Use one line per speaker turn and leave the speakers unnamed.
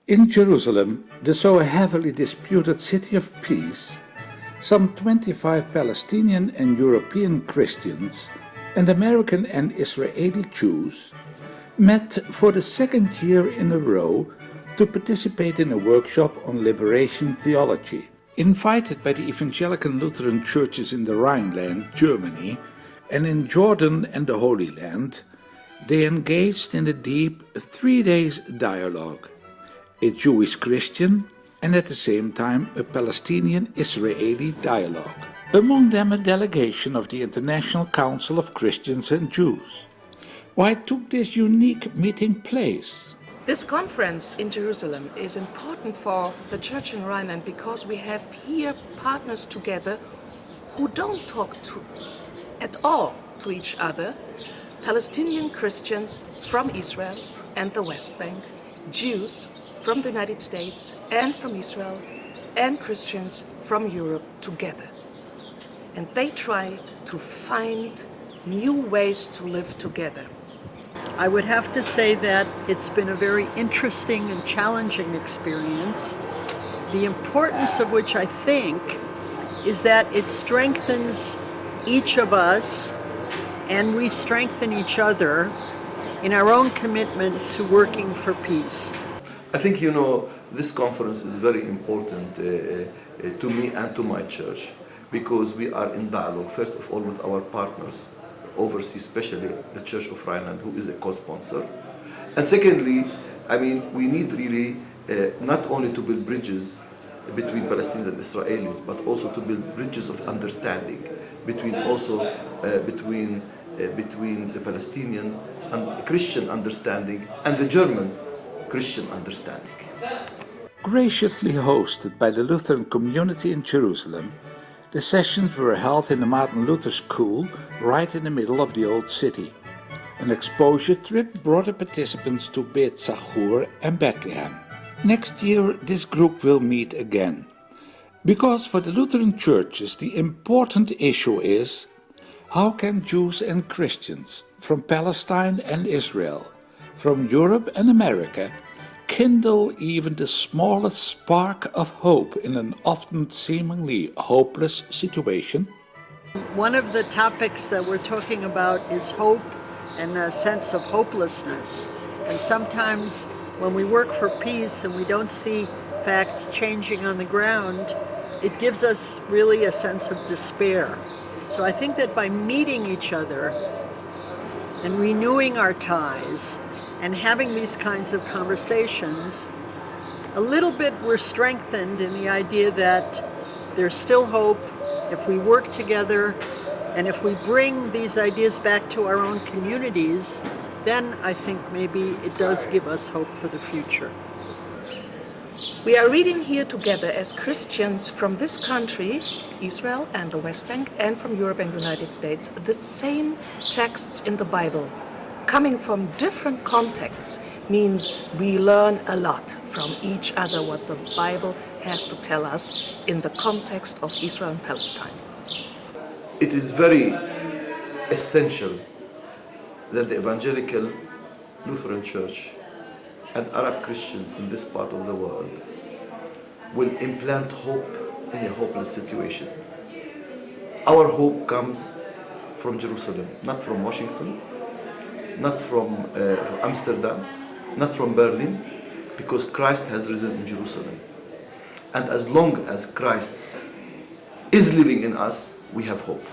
In Jerusalem, the so heavily disputed city of peace, some 25 Palestinian and European Christians and American and Israeli Jews met for the second year in a row to participate in a workshop on liberation theology. Invited by the Evangelical Lutheran churches in the Rhineland, Germany, and in Jordan and the Holy Land, they engaged in a deep 3-day dialogue. A Jewish Christian and at the same time a Palestinian-Israeli dialogue. Among them a delegation of the International Council of Christians and Jews. Why took this unique meeting place?
This conference in Jerusalem is important for the church in Rhineland because we have here partners together who don't talk at all to each other. Palestinian Christians from Israel and the West Bank, Jews from the United States and from Israel, and Christians from Europe together. And they try to find new ways to live together.
I would have to say that it's been a very interesting and challenging experience, the importance of which I think is that it strengthens each of us and we strengthen each other in our own commitment to working for peace.
I think, this conference is very important to me and to my church because we are in dialogue, first of all, with our partners overseas, especially the Church of Rhineland, who is a co-sponsor. And secondly, we need really not only to build bridges between Palestinians and Israelis, but also to build bridges of understanding between the Palestinian and Christian understanding and the German Christian understanding.
Graciously hosted by the Lutheran community in Jerusalem, the sessions were held in the Martin Luther School right in the middle of the old city. An exposure trip brought the participants to Beit Zachur and Bethlehem. Next year this group will meet again. Because for the Lutheran churches the important issue is how can Jews and Christians from Palestine and Israel, from Europe and America, kindle even the smallest spark of hope in an often seemingly hopeless situation?
One of the topics that we're talking about is hope and a sense of hopelessness. And sometimes when we work for peace and we don't see facts changing on the ground, it gives us really a sense of despair. So I think that by meeting each other and renewing our ties and having these kinds of conversations, a little bit we're strengthened in the idea that there's still hope if we work together, and if we bring these ideas back to our own communities, then I think maybe it does give us hope for the future.
We are reading here together as Christians from this country, Israel and the West Bank, and from Europe and the United States, the same texts in the Bible. Coming from different contexts means we learn a lot from each other what the Bible has to tell us in the context of Israel and Palestine.
It is very essential that the Evangelical Lutheran Church and Arab Christians in this part of the world will implant hope in a hopeless situation. Our hope comes from Jerusalem, not from Washington, not from Amsterdam, not from Berlin, because Christ has risen in Jerusalem. And as long as Christ is living in us, we have hope.